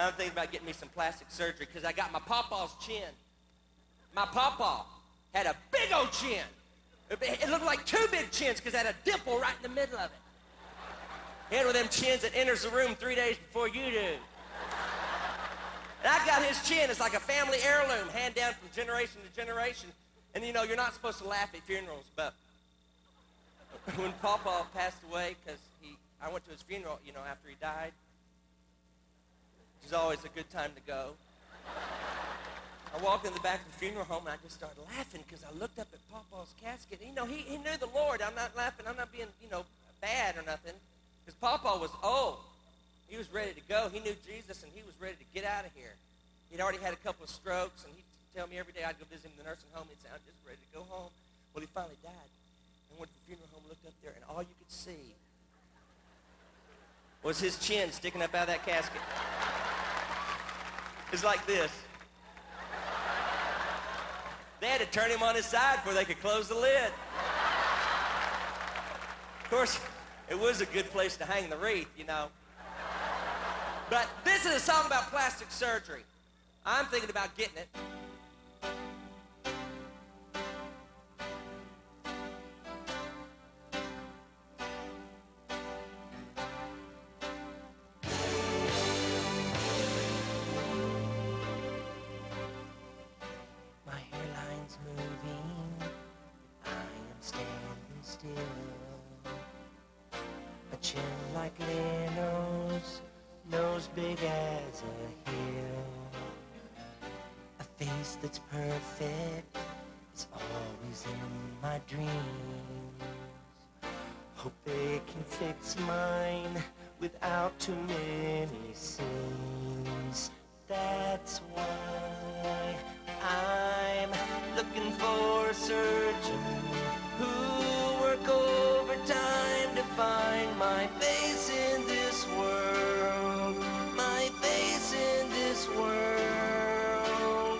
I'm thinking about getting me some plastic surgery because I got my pawpaw's chin. My pawpaw had a big old chin. It looked like two big chins because it had a dimple right in the middle of it. He had one of them chins that enters the room 3 days before you do. And I got his chin. It's like a family heirloom, hand down from generation to generation. And you know, you're not supposed to laugh at funerals, but when Pawpaw passed away, because I went to his funeral, you know, after he died, which is always a good time to go. I walked in the back of the funeral home, and I just started laughing because I looked up at Pawpaw's casket. You know, he knew the Lord. I'm not laughing. I'm not being, you know, bad or nothing. Because Pawpaw was old. He was ready to go. He knew Jesus, and he was ready to get out of here. He'd already had a couple of strokes, and he'd tell me every day I'd go visit him in the nursing home. He'd say, I'm just ready to go home. Well, he finally died. I went to the funeral home, looked up there, and all you could see was his chin sticking up out of that casket. It's like this. They had to turn him on his side before they could close the lid. Of course, it was a good place to hang the wreath, you know. But this is a song about plastic surgery. I'm thinking about getting it. My hairline's moving, I am standing still. A chin like Leno's, nose big as a hill. A face that's perfect is always in my dreams. Hope they can fix mine without too many seams. That's why I'm looking for a surgeon who'll work overtime to find my face in this world. My face in this world.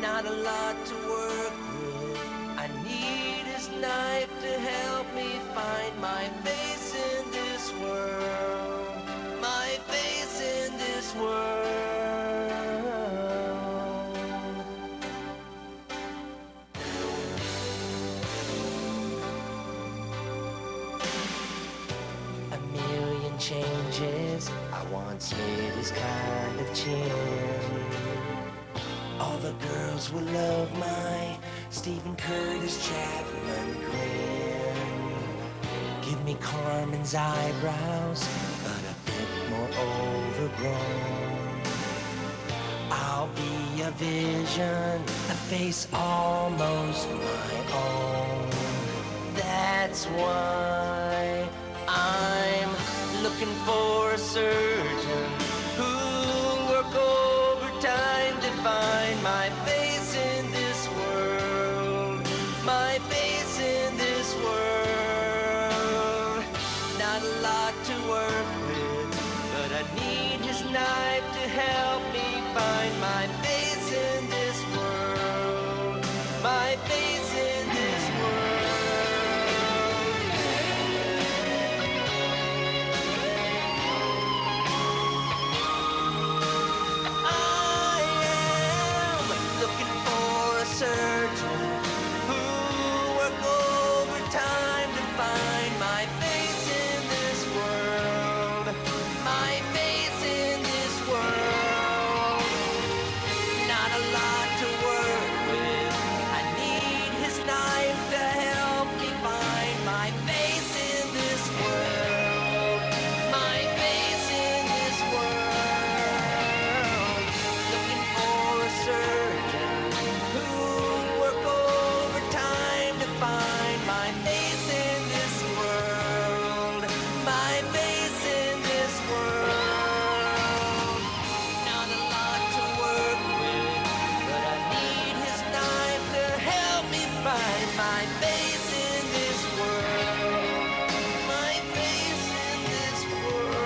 Not a lot to work with. I need his knife to help me find my face in this world. My face in this world. Changes. I want Smitty's kind of chin. All the girls will love my Stephen Curtis Chapman grin. Give me Carmen's eyebrows, but a bit more overgrown. I'll be a vision, a face almost my own. That's why I'm looking for a surgeon who'll work overtime to find my face in this world. My face in this world. Not a lot to work with, but I need his knife to help me find my face in this world. My face in this world. Surgeon who work overtime to find my face in this world. My face in this world. Not a lot to work with. I need his knife to help me find my face in this world. My face in this world. Looking for a surgeon who'll work overtime to find my face in this world. My face in this world. Not a lot to work with, but I need his knife to help me find my face in this world. My face in this world.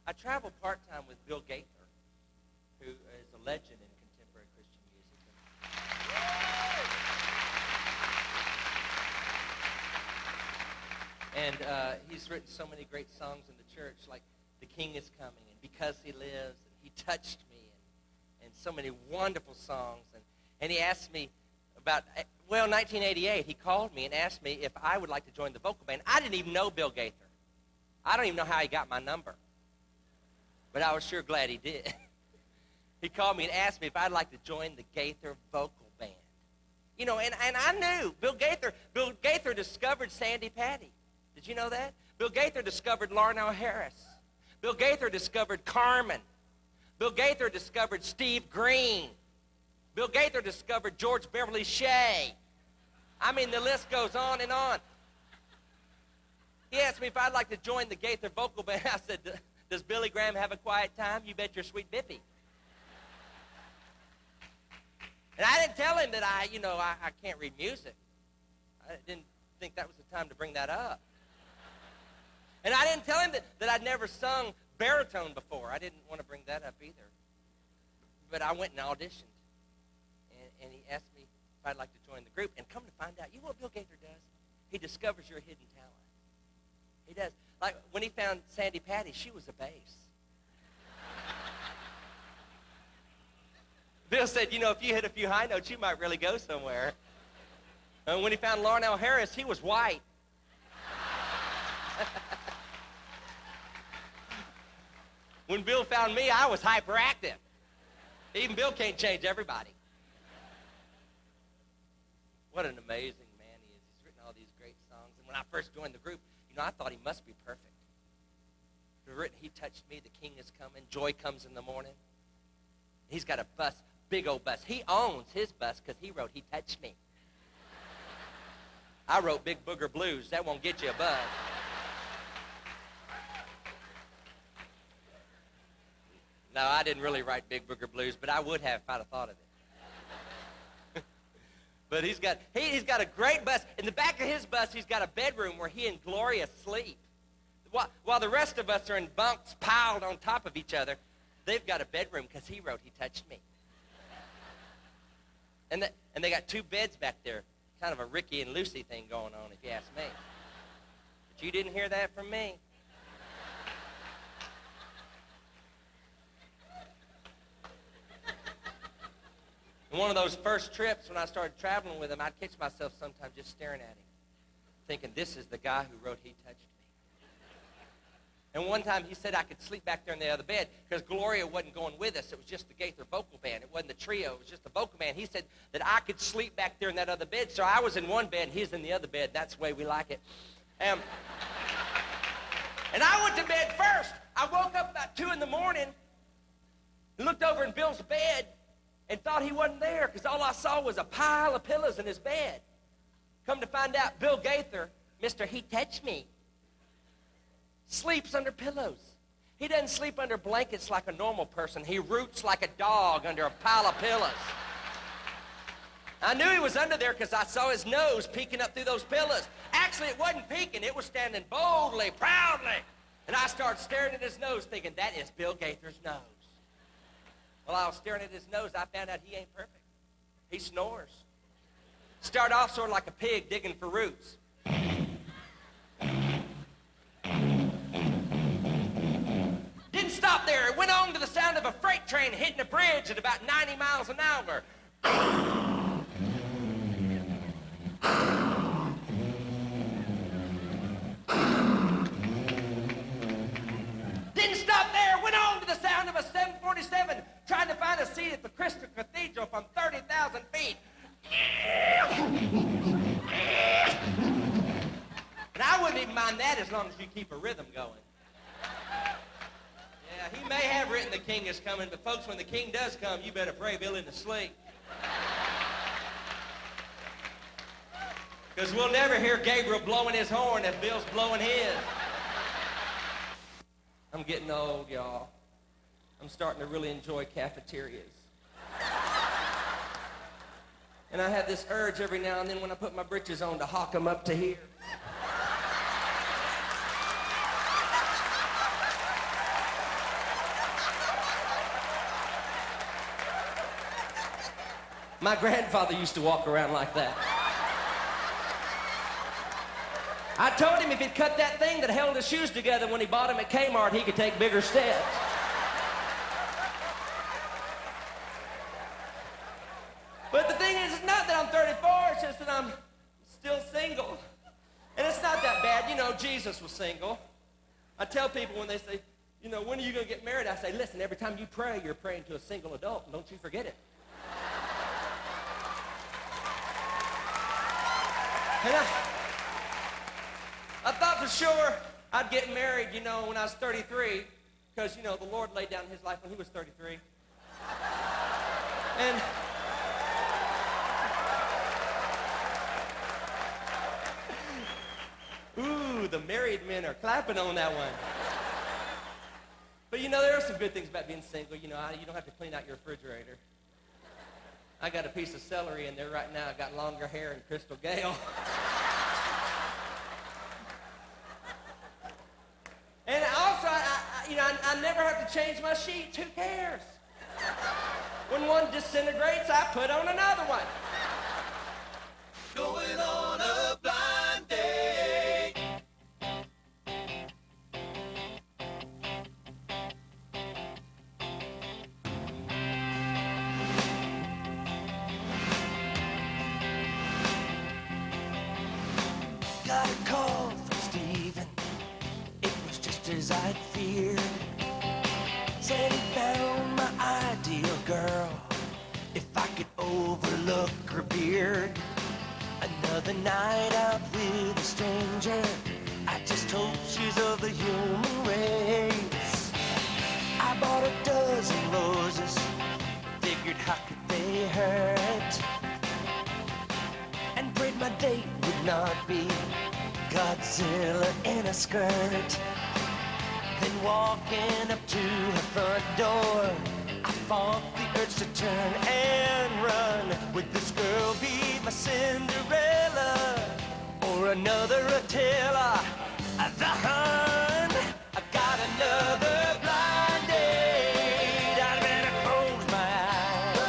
I travel part-time Bill Gaither, who is a legend in contemporary Christian music. And he's written so many great songs in the church, like The King is Coming and Because He Lives and He Touched Me, and so many wonderful songs. And he asked me about, 1988, he called me and asked me if I would like to join the vocal band. I didn't even know Bill Gaither. I don't even know how he got my number, but I was sure glad he did. He called me and asked me if I'd like to join the Gaither vocal band. You know, and I knew Bill Gaither discovered Sandi Patty. Did you know that? Bill Gaither discovered Larnell Harris. Bill Gaither discovered Carmen. Bill Gaither discovered Steve Green. Bill Gaither discovered George Beverly Shea. I mean, the list goes on and on. He asked me if I'd like to join the Gaither vocal band. I said, does Billy Graham have a quiet time? You bet your sweet bippy. And I didn't tell him that I can't read music. I didn't think that was the time to bring that up. And I didn't tell him that I'd never sung baritone before. I didn't want to bring that up either. But I went and auditioned. And he asked me if I'd like to join the group. And come to find out, you know what Bill Gaither does? He discovers your hidden talent. He does. Like when he found Sandi Patty, she was a bass. Bill said, you know, if you hit a few high notes, you might really go somewhere. And when he found Larnell Harris, he was white. When Bill found me, I was hyperactive. Even Bill can't change everybody. What an amazing man he is. He's written all these great songs. And when I first joined the group, you know, I thought he must be perfect. He's written, He Touched Me, The King Is Coming, Joy Comes in the Morning. He's got a bus, big old bus. He owns his bus because he wrote He Touched Me. I wrote Big Booger Blues. That won't get you a bus. No, I didn't really write Big Booger Blues, but I would have if I'd have thought of it. But he's got a great bus. In the back of his bus, he's got a bedroom where he and Gloria sleep. While the rest of us are in bunks piled on top of each other, they've got a bedroom because he wrote He Touched Me. And they got two beds back there, kind of a Ricky and Lucy thing going on, if you ask me. But you didn't hear that from me. And one of those first trips when I started traveling with him, I'd catch myself sometimes just staring at him, thinking, this is the guy who wrote He Touched Me. And one time he said I could sleep back there in the other bed because Gloria wasn't going with us. It was just the Gaither vocal band. It wasn't the trio. It was just the vocal band. He said that I could sleep back there in that other bed. So I was in one bed, and he's in the other bed. That's the way we like it. And I went to bed first. I woke up about 2 in the morning and looked over in Bill's bed and thought he wasn't there because all I saw was a pile of pillows in his bed. Come to find out, Bill Gaither, Mr. He Touched Me, sleeps under pillows. He doesn't sleep under blankets like a normal person. He roots like a dog under a pile of pillows. I knew he was under there because I saw his nose peeking up through those pillows. Actually, it wasn't peeking. It was standing boldly, proudly. And I started staring at his nose thinking, that is Bill Gaither's nose. While I was staring at his nose, I found out he ain't perfect. He snores. Started off sort of like a pig digging for roots. Didn't stop there. It went on to the sound of a freight train hitting a bridge at about 90 miles an hour. Didn't stop there. Went on to the sound of a 747 trying to find a seat at the Crystal Cathedral from 30,000 feet. And I wouldn't even mind that as long as you keep a rhythm going. Yeah, he may have written The King Is Coming, but folks, when the king does come, you better pray Bill into sleep. Because we'll never hear Gabriel blowing his horn if Bill's blowing his. I'm getting old, y'all. I'm starting to really enjoy cafeterias. And I have this urge every now and then when I put my britches on to hawk them up to here. My grandfather used to walk around like that. I told him if he'd cut that thing that held his shoes together when he bought them at Kmart, he could take bigger steps. But the thing is, it's not that I'm 34, it's just that I'm still single. And it's not that bad. You know, Jesus was single. I tell people when they say, you know, when are you going to get married? I say, listen, every time you pray, you're praying to a single adult. Don't you forget it. And I thought for sure I'd get married, you know, when I was 33, because, you know, the Lord laid down his life when he was 33. And ooh, the married men are clapping on that one. But, you know, there are some good things about being single. You know, you don't have to clean out your refrigerator. I got a piece of celery in there right now. I got longer hair than Crystal Gale. And also, I never have to change my sheets. Who cares? When one disintegrates, I put on another one. Going on a blind date. Got a call from Steven. It was just as I'd feared. Said he found my ideal girl. If I could overlook her beard. Another night out with a stranger. I just hope she's of the human race. I bought a dozen roses. Figured how could they hurt? And prayed my date would not be Godzilla in a skirt. Then walking up to her front door, I fought the urge to turn and run. Would this girl be my Cinderella or another Attila? The Hun. I got another blind date. I'd better close my eyes.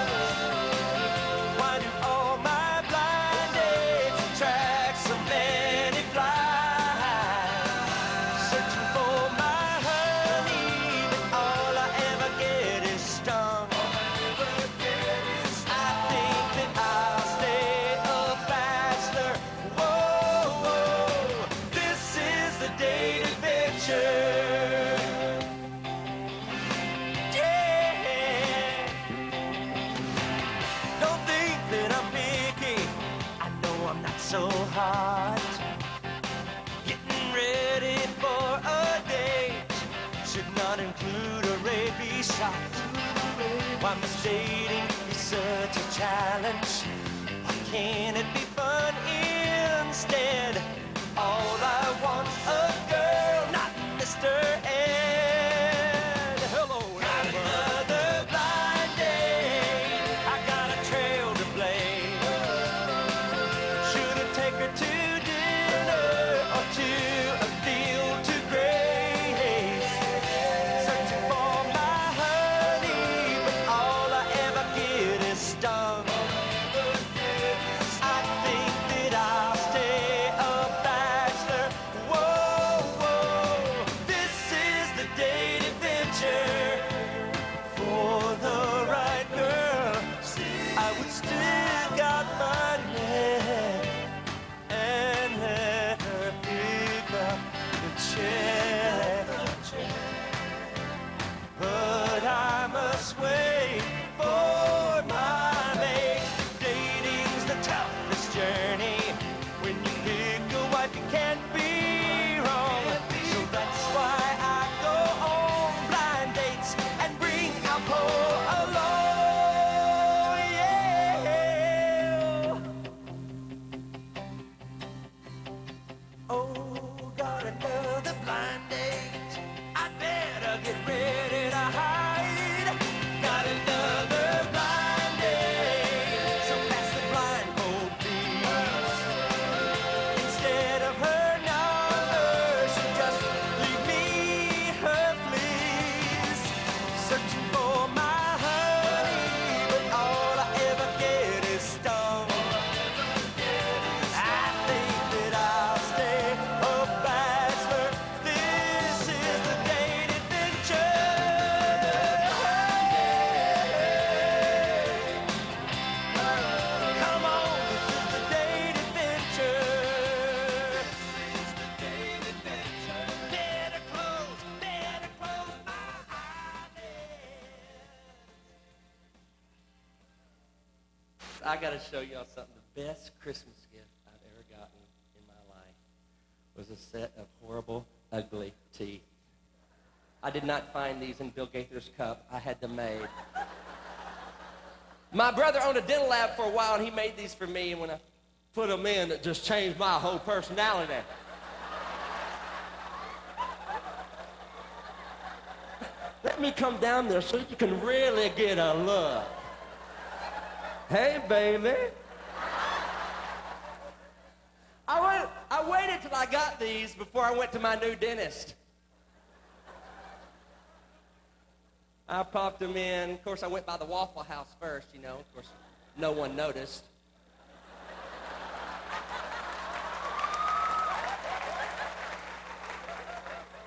Why do all my blind dates attract so many flies? Searching for my honey, but all I ever get is stung. I think that I'll stay a bachelor. Whoa, whoa, this is the date adventure. Yeah. Don't think that I'm picky. I know I'm not so hot. Getting ready for a date should not include a rabies shot. Why must dating be such a challenge? Why can't it be fun instead? All I want's a girl, not Mr. Ed. Hello, got another blind date. I got a trail to blaze. Should I take her to dinner or to a field to graze? Searching for my honey, but all I ever get is stung. I think that I'll stay a bachelor. I got to show y'all something. The best Christmas gift I've ever gotten in my life was a set of horrible, ugly teeth. I did not find these in Bill Gaither's cup. I had them made. My brother owned a dental lab for a while, and he made these for me, and when I put them in, it just changed my whole personality. Let me come down there so you can really get a look. Hey, baby. I waited till I got these before I went to my new dentist. I popped them in. Of course, I went by the Waffle House first, you know. Of course, no one noticed.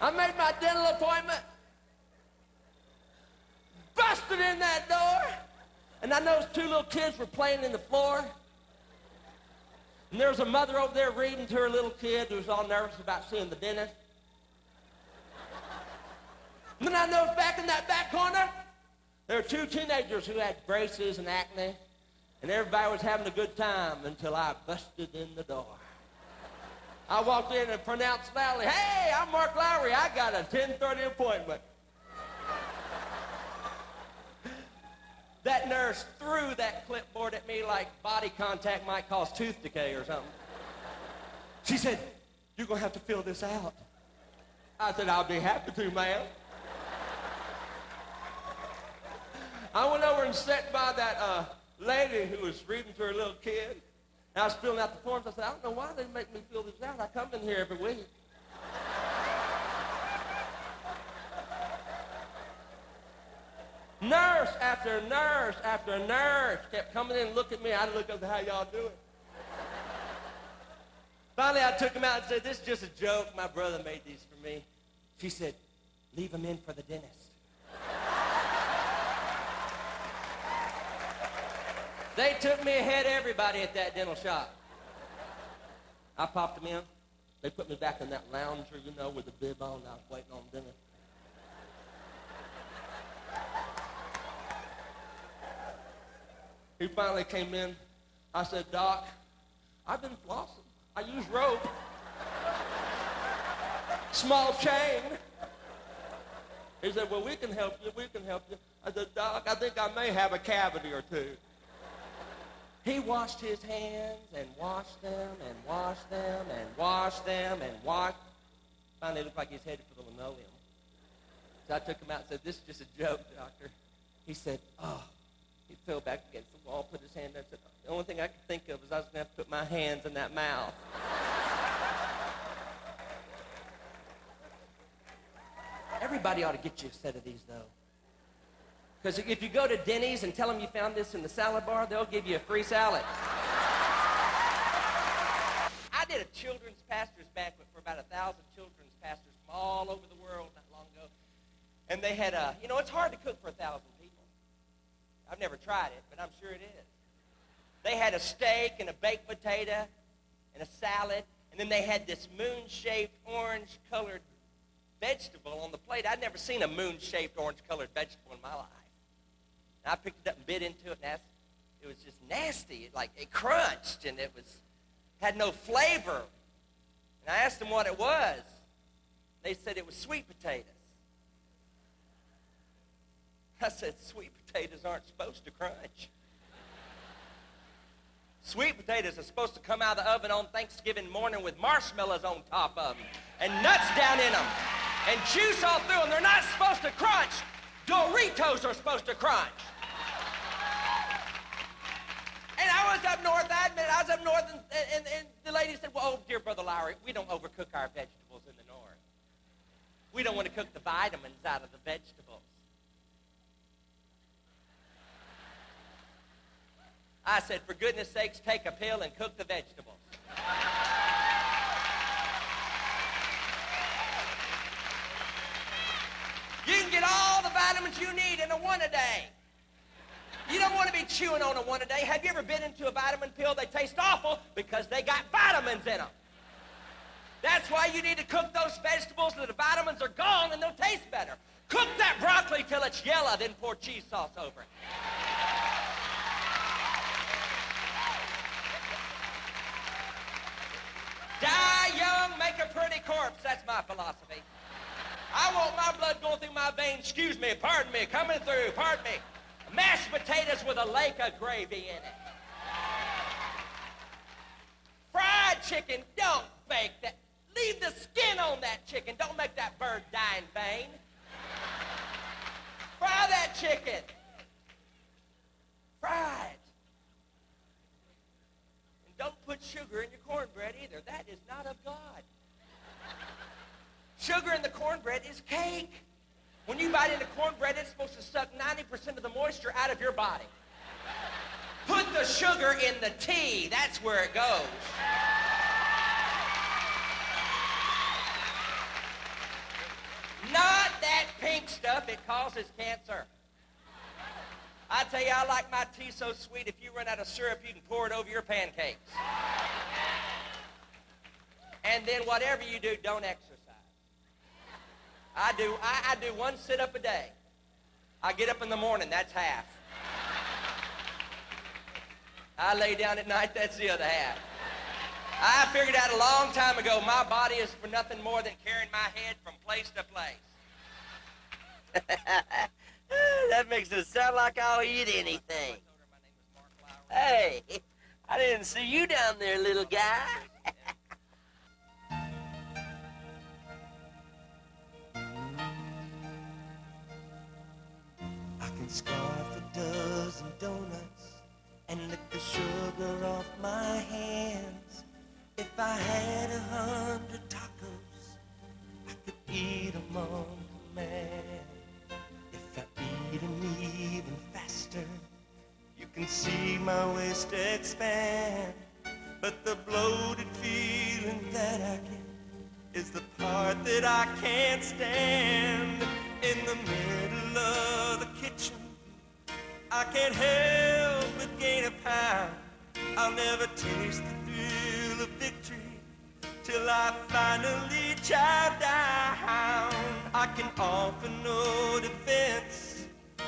I made my dental appointment. Busted in that door. And I noticed two little kids were playing in the floor. And there was a mother over there reading to her little kid who was all nervous about seeing the dentist. And then I noticed back in that back corner, there were two teenagers who had braces and acne, and everybody was having a good time until I busted in the door. I walked in and pronounced loudly, "Hey, I'm Mark Lowry. I got a 10:30 appointment." That nurse threw that clipboard at me like body contact might cause tooth decay or something. She said, "You're going to have to fill this out." I said, "I'll be happy to, ma'am." I went over and sat by that lady who was reading to her little kid. And I was filling out the forms. I said, "I don't know why they make me fill this out. I come in here every week." Nurse after nurse after nurse kept coming in and looking at me. I'd look up to how y'all doing. Finally, I took them out and said, "This is just a joke. My brother made these for me." She said, "Leave them in for the dentist." They took me ahead of everybody at that dental shop. I popped them in. They put me back in that lounger, you know, with the bib on. I was waiting on dinner. He finally came in. I said, "Doc, I've been flossing. I use rope. Small chain." He said, "Well, we can help you. We can help you." I said, "Doc, I think I may have a cavity or two." He washed his hands and washed them and washed them and washed them and washed. Finally, it looked like he was headed for the linoleum. So I took him out and said, "This is just a joke, doctor." He said, "Oh." He fell back against the wall, put his hand up, and said, "The only thing I could think of is I was going to have to put my hands in that mouth." Everybody ought to get you a set of these, though. Because if you go to Denny's and tell them you found this in the salad bar, they'll give you a free salad. I did a children's pastor's banquet for about 1,000 children's pastors from all over the world not long ago. And they had it's hard to cook for 1,000 people. I've never tried it, but I'm sure it is. They had a steak and a baked potato and a salad, and then they had this moon-shaped, orange-colored vegetable on the plate. I'd never seen a moon-shaped, orange-colored vegetable in my life. And I picked it up and bit into it, and it was just nasty. It crunched, and had no flavor. And I asked them what it was. They said it was sweet potatoes. I said, "Sweet potatoes aren't supposed to crunch. Sweet potatoes are supposed to come out of the oven on Thanksgiving morning with marshmallows on top of them and nuts down in them and juice all through them. They're not supposed to crunch. Doritos are supposed to crunch." And I was up north, I admit, I was up north, and the lady said, "Well, oh, dear Brother Lowry, we don't overcook our vegetables in the north. We don't want to cook the vitamins out of the vegetables." I said, "For goodness sakes, take a pill and cook the vegetables." You can get all the vitamins you need in a one-a-day. You don't want to be chewing on a one-a-day. Have you ever been into a vitamin pill? They taste awful because they got vitamins in them. That's why you need to cook those vegetables so the vitamins are gone and they'll taste better. Cook that broccoli till it's yellow, then pour cheese sauce over it. Die young, make a pretty corpse. That's my philosophy. I want my blood going through my veins. Excuse me, pardon me, coming through, pardon me. Mashed potatoes with a lake of gravy in it. Fried chicken, don't bake that. Leave the skin on that chicken. Don't make that bird die in vain. Fry that chicken. Fry it. And don't put sugar in your cornbread either. That is not of God. Sugar in the cornbread is cake. When you bite into cornbread, it's supposed to suck 90% of the moisture out of your body. Put the sugar in the tea. That's where it goes. Not that pink stuff. It causes cancer. I tell you, I like my tea so sweet, if you run out of syrup, you can pour it over your pancakes. And then whatever you do, don't exercise. I do one sit-up a day. I get up in the morning, that's half. I lay down at night, that's the other half. I figured out a long time ago, my body is for nothing more than carrying my head from place to place. That makes it sound like I'll eat anything. Hey, I didn't see you down there, little guy. I can scarf a dozen donuts and lick the sugar off my hands. If I had 100 tacos, I could eat them on command. If I eat them even faster, you can see my waist expand. But the bloated feeling that I get is the part that I can't stand. In the middle of the kitchen, I can't help but gain a pound. I'll never taste the thrill of victory till I finally chow down. I can offer no defense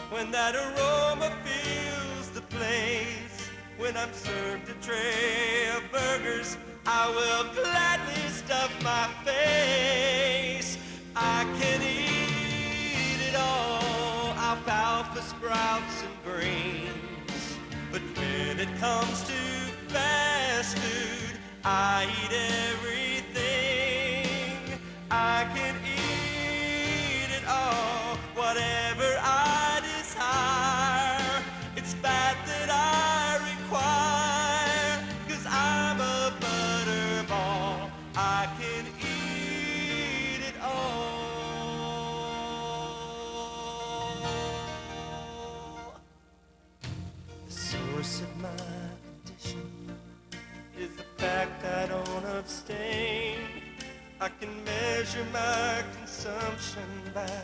when that aroma fills the place. When I'm served a tray of burgers, I will gladly stuff my face. I can eat it all, alfalfa, sprouts, and greens. But when it comes to fast food, I eat everything. I can eat it all, whatever I desire. It's fat that I require, 'cause I'm a butterball. I can eat it all. The source of my condition is the fact I don't abstain. I can measure my consumption by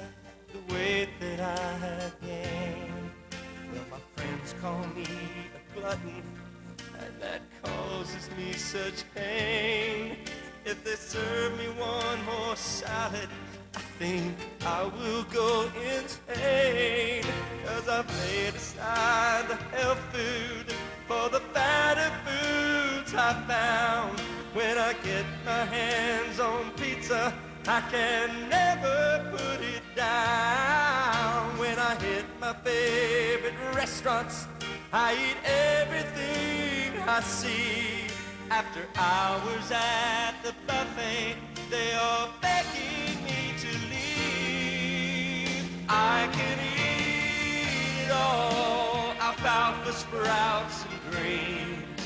the weight that I have gained. Well, my friends call me a glutton, and that causes me such pain. If they serve me one more salad, I think I will go insane. 'Cause I've laid aside the health food for the fatter foods I found. When I get my hands on pizza, I can never put it down. When I hit my favorite restaurants, I eat everything I see. After hours at the buffet, they are begging me to leave. I can eat it all, alfalfa, sprouts, and greens.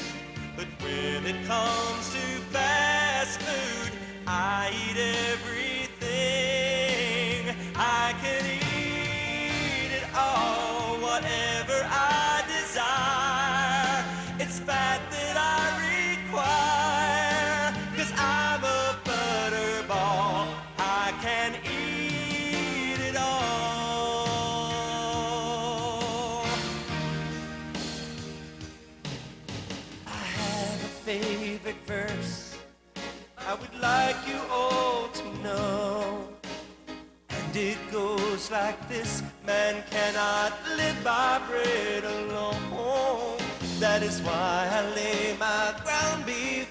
But when it comes to fast food, I eat everything. I can eat it all, whatever I desire. It's fat that I require, 'cause I'm a butterball. I can eat it all. I have a favorite verse I would like you all to know. And it goes like this: man cannot live by bread alone. That is why I lay my ground beef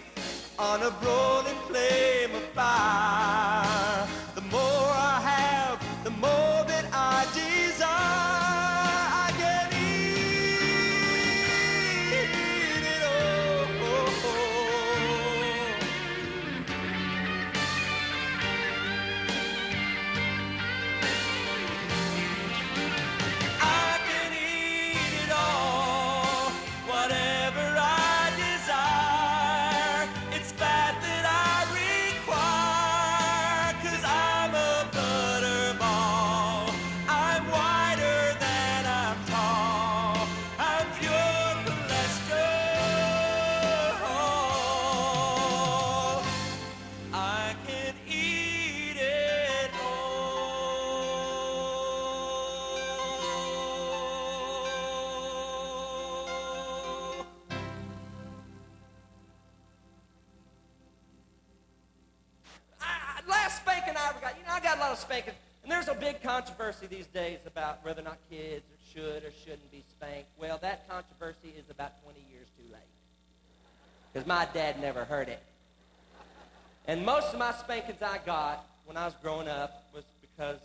on a rolling flame of fire. The more I have, the more that I desire. I can eat it all. I can eat it all, whatever I desire. It's fat that I require, 'cause I'm a butterball. I'm wider than I'm tall. I'm pure cholesterol. I can eat it all. Last spanking I ever got, I got a lot of spankings, and there's a big controversy these days about whether or not kids should or shouldn't be spanked. Well, that controversy is about 20 years too late, because my dad never heard it. And most of my spankings I got when I was growing up was because,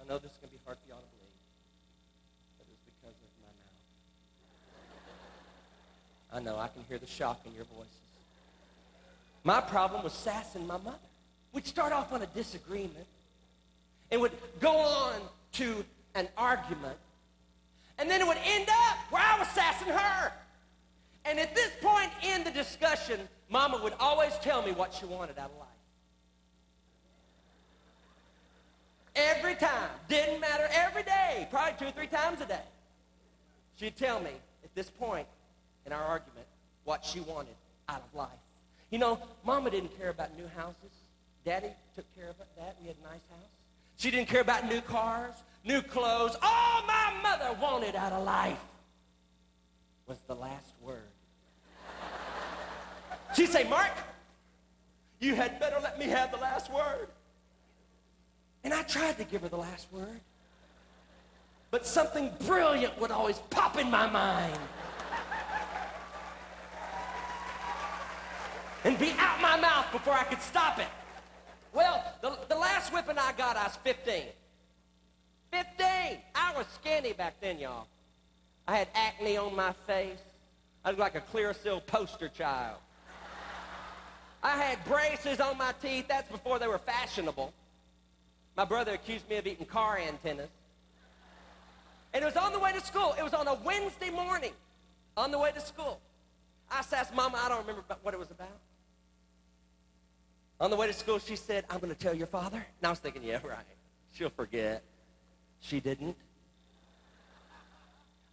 I know this is going to be hard for y'all to believe, but it was because of my mouth. I know, I can hear the shock in your voices. My problem was sassing my mother. We'd start off on a disagreement and would go on to an argument, and then it would end up where I was sassing her. And at this point in the discussion, Mama would always tell me what she wanted out of life. Every time. Didn't matter. Every day. Probably 2 or 3 times a day. She'd tell me at this point in our argument what she wanted out of life. Mama didn't care about new houses. Daddy took care of that. We had a nice house. She didn't care about new cars, new clothes. All my mother wanted out of life was the last word. She'd say, Mark, you had better let me have the last word. And I tried to give her the last word. But something brilliant would always pop in my mind and be out my mouth before I could stop it. Well, the last whipping I got, I was 15. 15! I was skinny back then, y'all. I had acne on my face. I looked like a Clearasil poster child. I had braces on my teeth. That's before they were fashionable. My brother accused me of eating car antennas. And it was on the way to school. It was on a Wednesday morning on the way to school. I asked Mama, I don't remember what it was about. On the way to school, she said, I'm going to tell your father. And I was thinking, yeah, right. She'll forget. She didn't.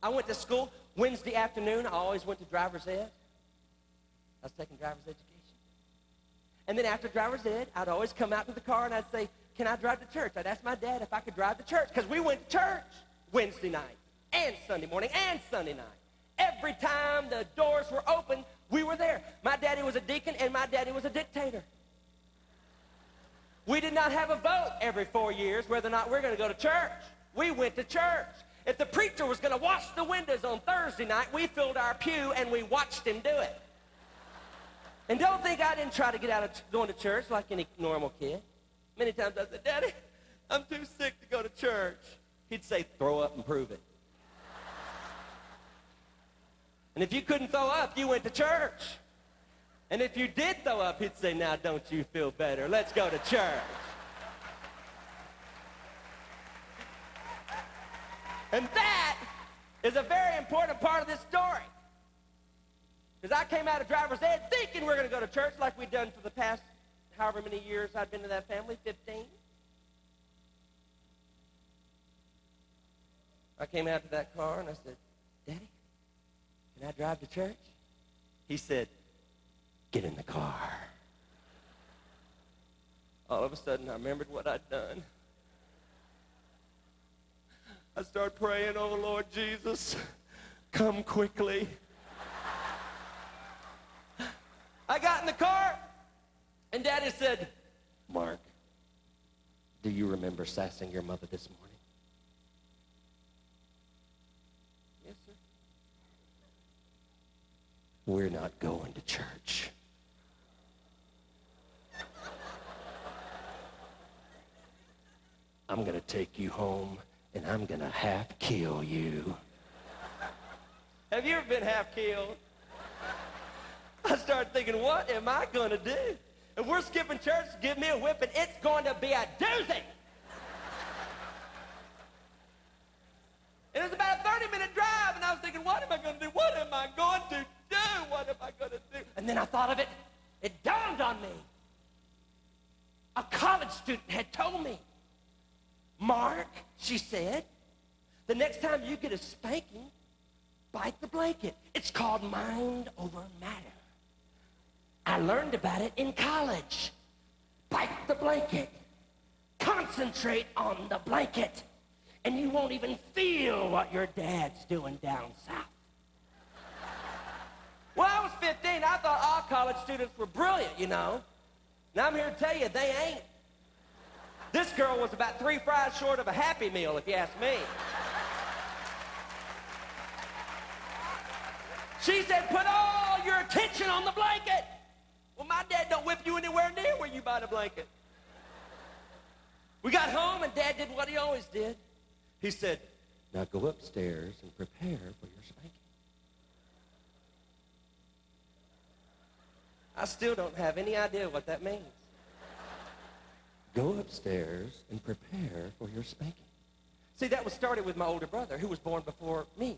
I went to school Wednesday afternoon. I always went to driver's ed. I was taking driver's education. And then after driver's ed, I'd always come out to the car and I'd say, can I drive to church? I'd ask my dad if I could drive to church, because we went to church Wednesday night and Sunday morning and Sunday night. Every time the doors were open, we were there. My daddy was a deacon and my daddy was a dictator. We did not have a vote every 4 years whether or not we're going to go to church. We went to church. If the preacher was going to wash the windows on Thursday night, we filled our pew and we watched him do it. And don't think I didn't try to get out of going to church like any normal kid. Many times I said, Daddy, I'm too sick to go to church. He'd say, throw up and prove it. And if you couldn't throw up, you went to church. And if you did throw up, he'd say, now don't you feel better? Let's go to church. And that is a very important part of this story. Because I came out of driver's ed thinking we're going to go to church like we'd done for the past however many years I'd been in that family, 15. I came out to that car and I said, Daddy, can I drive to church? He said, get in the car. All of a sudden, I remembered what I'd done. I started praying, oh, Lord Jesus, come quickly. I got in the car, and Daddy said, Mark, do you remember sassing your mother this morning? Yes, sir. We're not going to church. I'm gonna take you home and I'm gonna half kill you. Have you ever been half killed? I started thinking, what am I gonna do? If we're skipping church, give me a whipping, it's going to be a doozy. It was about a 30-minute drive, and I was thinking, what am I gonna do? What am I going to do? What am I gonna do? And then I thought of it. It dawned on me. A college student had told me, Mark, she said, the next time you get a spanking, bite the blanket. It's called mind over matter. I learned about it in college. Bite the blanket. Concentrate on the blanket. And you won't even feel what your dad's doing down south. When I was 15, I thought all college students were brilliant, you know. Now I'm here to tell you, they ain't. This girl was about 3 fries short of a Happy Meal, if you ask me. She said, put all your attention on the blanket. Well, my dad don't whip you anywhere near where you buy the blanket. We got home, and Dad did what he always did. He said, now go upstairs and prepare for your spanking. I still don't have any idea what that means. Go upstairs and prepare for your spanking. See, that was started with my older brother, who was born before me.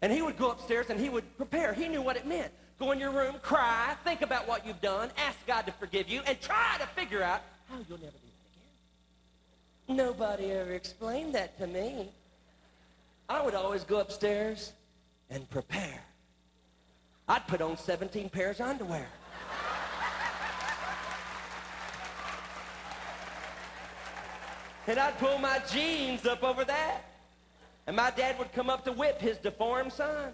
And he would go upstairs and he would prepare. He knew what it meant. Go in your room, cry, think about what you've done, ask God to forgive you, and try to figure out how you'll never do that again. Nobody ever explained that to me. I would always go upstairs and prepare. I'd put on 17 pairs of underwear. And I'd pull my jeans up over that. And my dad would come up to whip his deformed son.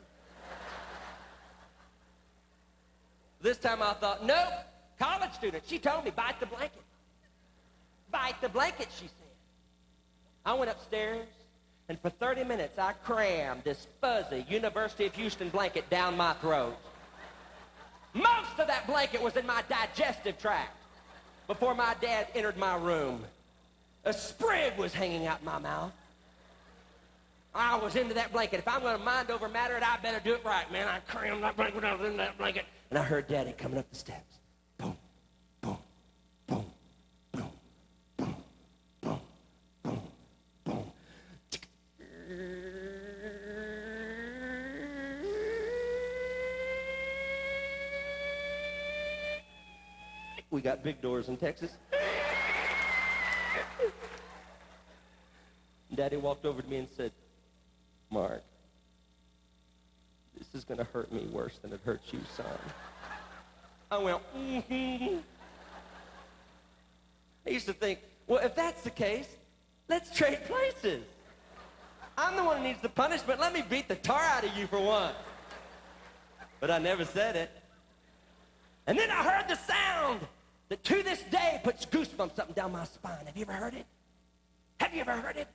This time I thought, nope, college student. She told me, bite the blanket. Bite the blanket, she said. I went upstairs, and for 30 minutes I crammed this fuzzy University of Houston blanket down my throat. Most of that blanket was in my digestive tract before my dad entered my room. A sprig was hanging out my mouth. I was into that blanket. If I'm going to mind over matter it, I better do it right, man. I crammed that blanket. I was in that blanket. And I heard Daddy coming up the steps. Boom, boom, boom, boom, boom, boom, boom, boom. We got big doors in Texas. Daddy walked over to me and said, Mark, this is going to hurt me worse than it hurts you, son. I went, mm-hmm. I used to think, well, if that's the case, let's trade places. I'm the one who needs the punishment. Let me beat the tar out of you for once. But I never said it. And then I heard the sound that to this day puts goosebumps up and down my spine. Have you ever heard it? Have you ever heard it?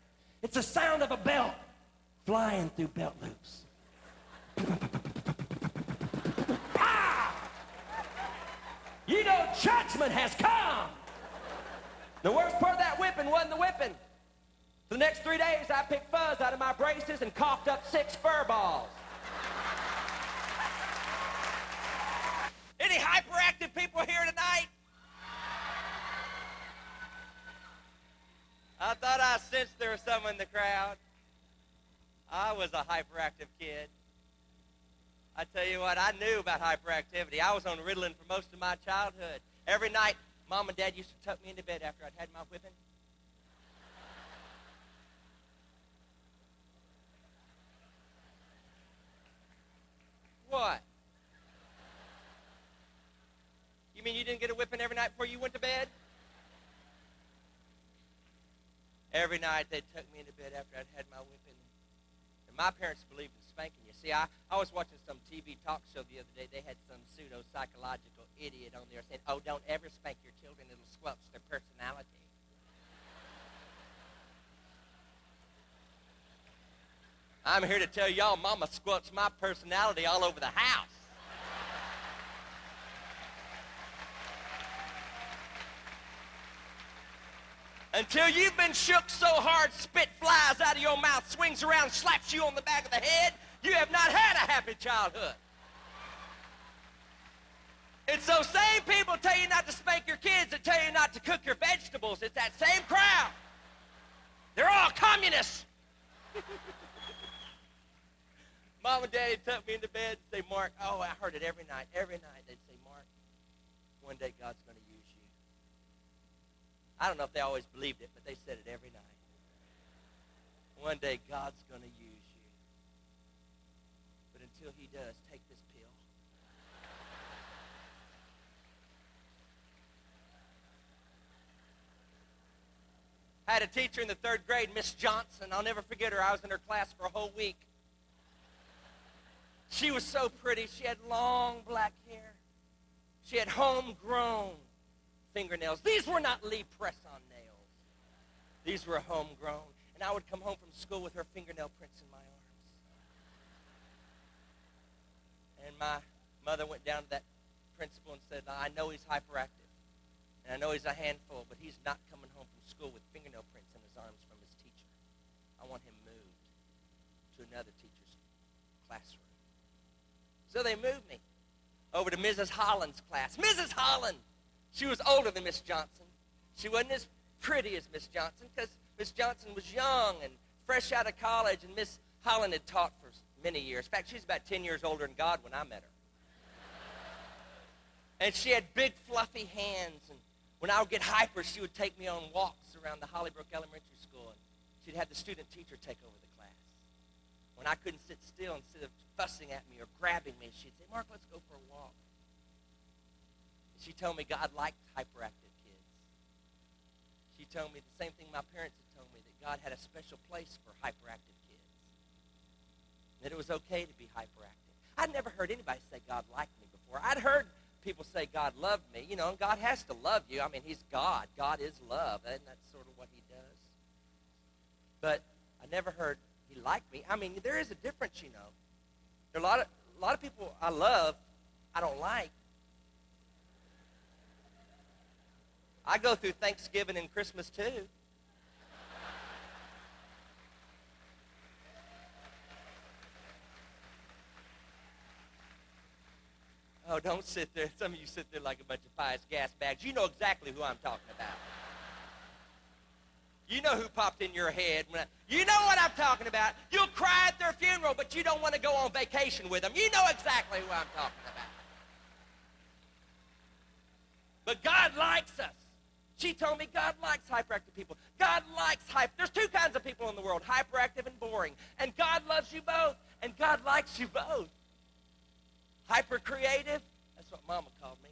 It's the sound of a belt flying through belt loops. Ah! You know judgment has come. The worst part of that whipping wasn't the whipping. For the next 3 days, I picked fuzz out of my braces and coughed up 6 fur balls. Any hyperactive people here tonight? I thought I sensed there was someone in the crowd. I was a hyperactive kid. I tell you what, I knew about hyperactivity. I was on Ritalin for most of my childhood. Every night, Mom and Dad used to tuck me into bed after I'd had my whipping. What? You mean you didn't get a whipping every night before you went to bed? Every night they'd tuck me into bed after I'd had my whipping. And my parents believed in spanking. You see, I was watching some TV talk show the other day. They had some pseudo-psychological idiot on there saying, oh, don't ever spank your children. It'll squelch their personality. I'm here to tell y'all, Mama squelched my personality all over the house. Until you've been shook so hard, spit flies out of your mouth, swings around, slaps you on the back of the head, you have not had a happy childhood. It's those same people tell you not to spank your kids that tell you not to cook your vegetables. It's that same crowd. They're all communists. Mom and Daddy tuck me into bed and say, Mark, oh, I heard it every night. Every night they'd say, Mark, one day God's going to use you. I don't know if they always believed it, but they said it every night. One day God's going to use you. But until he does, take this pill. I had a teacher in the 3rd grade, Miss Johnson. I'll never forget her. I was in her class for a whole week. She was so pretty. She had long black hair. She had homegrown fingernails. These were not Lee press-on nails. These were homegrown. And I would come home from school with her fingernail prints in my arms. And my mother went down to that principal and said, I know he's hyperactive. And I know he's a handful, but he's not coming home from school with fingernail prints in his arms from his teacher. I want him moved to another teacher's classroom. So they moved me over to Mrs. Holland's class. Mrs. Holland! She was older than Miss Johnson. She wasn't as pretty as Miss Johnson because Miss Johnson was young and fresh out of college, and Miss Holland had taught for many years. In fact, she's about 10 years older than God when I met her. And she had big, fluffy hands, and when I would get hyper, she would take me on walks around the Hollybrook Elementary School, and she'd have the student teacher take over the class. When I couldn't sit still, instead of fussing at me or grabbing me, she'd say, Mark, let's go for a walk. And she told me God liked hyperactive kids. She told me the same thing my parents had told me, that God had a special place for hyperactive kids. That it was okay to be hyperactive. I'd never heard anybody say God liked me before. I'd heard people say God loved me, you know, and God has to love you. I mean, he's God. God is love, and that's sort of what he does. But I never heard he liked me. I mean, there is a difference, you know. There are a lot of people I love, I don't like. I go through Thanksgiving and Christmas too. Oh, don't sit there. Some of you sit there like a bunch of pious gas bags. You know exactly who I'm talking about. You know who popped in your head. You know what I'm talking about. You'll cry at their funeral, but you don't want to go on vacation with them. You know exactly who I'm talking about. But God likes us. She told me God likes hyperactive people. God likes There's two kinds of people in the world, hyperactive and boring. And God loves you both. And God likes you both. Hyper-creative, that's what Mama called me.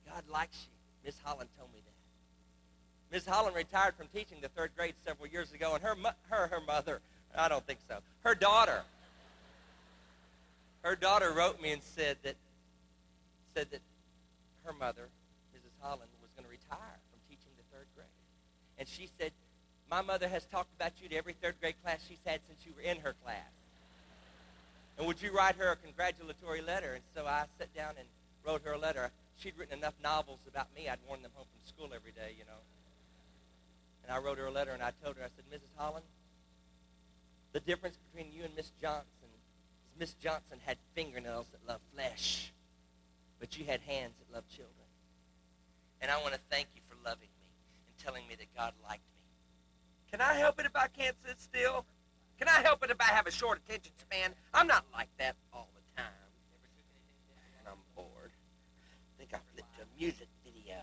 God likes you. Miss Holland told me that. Miss Holland retired from teaching the 3rd grade several years ago, and her mother, I don't think so, her daughter wrote me and said that her mother, Mrs. Holland, was going to retire from teaching the 3rd grade. And she said, my mother has talked about you to every 3rd grade class she's had since you were in her class. And would you write her a congratulatory letter? And so I sat down and wrote her a letter. She'd written enough novels about me, I'd worn them home from school every day, you know. And I wrote her a letter, and I told her, I said, Mrs. Holland, the difference between you and Miss Johnson is Miss Johnson had fingernails that love flesh, but you had hands that love children. And I want to thank you for loving me and telling me that God liked me. Can I help it if I can't sit still? Can I help it if I have a short attention span? I'm not like that all the time. And I'm bored. I think I'll flip to a music video.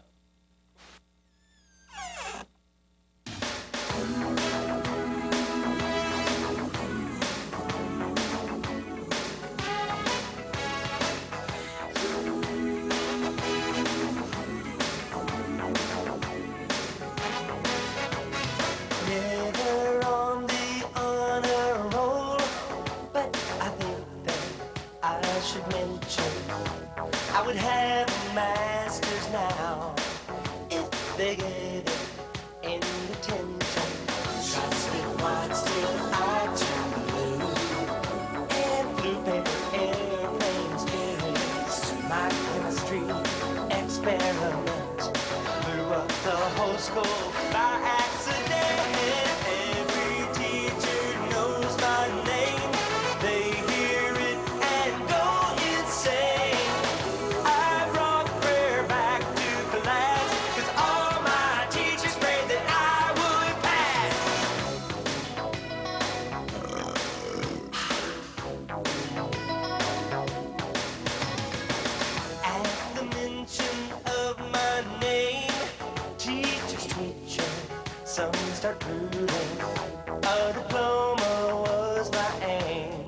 Never on the honor roll, but I think that I should mention I would have a master's now if they gave it any attention. Tried to spit wide, still I turned blue. And blue paper airplanes carried my chemistry experiment blew up. school by accident. Every teacher knows my name. They hear it and go insane. I brought prayer back to class, 'cause all my teachers prayed that I would pass. At the mention of my name, teachers twitching, some start brooding. A diploma was my aim,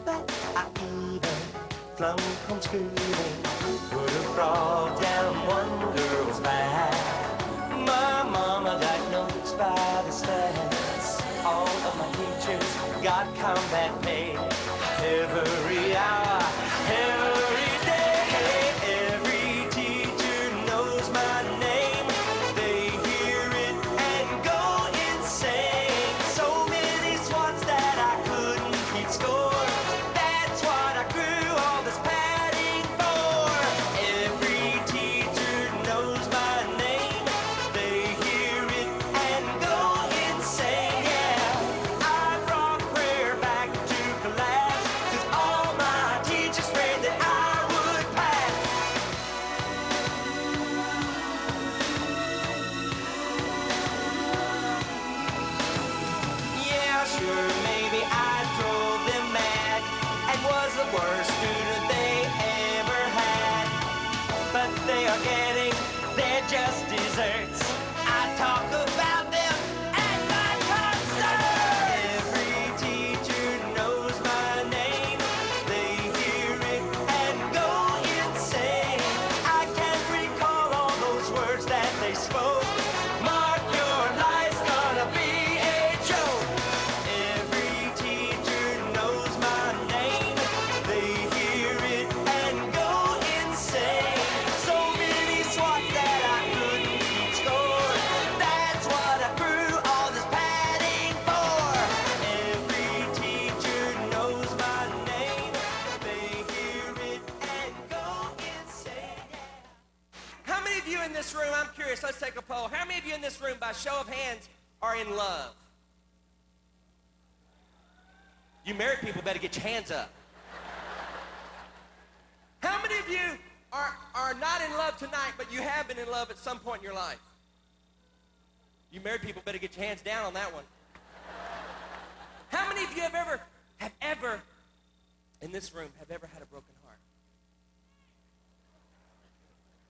but I even flung home schooling. Put a frog down one girl's back. My mama got notes by the stacks. All of my teachers got combat pay. Every hour, every day, every teacher knows my name. They hear it and go insane. So many swats that I couldn't keep score. That's what I grew all this padding for. Every teacher knows my name. They hear it and go insane. Yeah, I brought prayer back to class, 'cause all my teachers prayed that I would pass. Yeah, sure, maybe I drove them mad and was the worst student they ever had. But they are getting their just desserts. I talk about them at my concert. Every teacher knows my name. They hear it and go insane. I can't recall all those words that they spoke. Mark, your life's gonna be a joke. Every teacher knows my name. They hear it and go insane. So many swats that I couldn't keep score. That's what I grew all this padding for. Every teacher knows my name. They hear it and go insane. How many of you in this room, I'm curious, let's take a poll. How many of you in this room, by show of hands, are in love? You married people better get your hands up. How many of you are not in love tonight, but you have been in love at some point in your life? You married people better get your hands down on that one. How many of you have ever, in this room, have ever had a broken heart?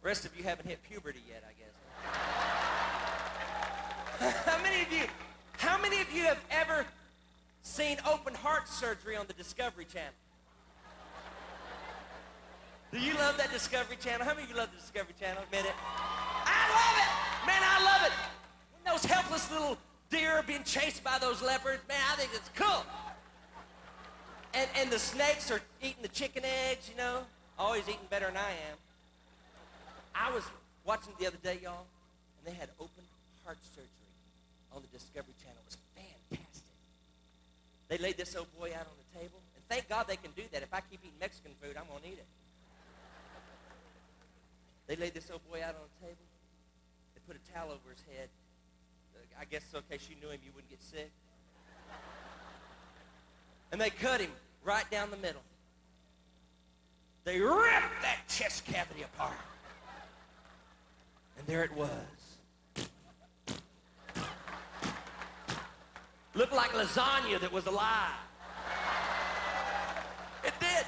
The rest of you haven't hit puberty yet, I guess. How many of you have ever seen open heart surgery on the Discovery Channel? Do you love that Discovery Channel? How many of you love the Discovery Channel? Admit it. I love it! Man, I love it! When those helpless little deer are being chased by those leopards, man, I think it's cool. And the snakes are eating the chicken eggs, you know? Always eating better than I am. I was watching the other day, y'all, and they had open heart surgery on the Discovery Channel. It was fantastic. They laid this old boy out on the table, and thank God they can do that. If I keep eating Mexican food, I'm going to eat it. They laid this old boy out on the table. They put a towel over his head. I guess so in case you knew him, you wouldn't get sick. And they cut him right down the middle. They ripped that chest cavity apart. And there it was. Looked like lasagna that was alive. It did.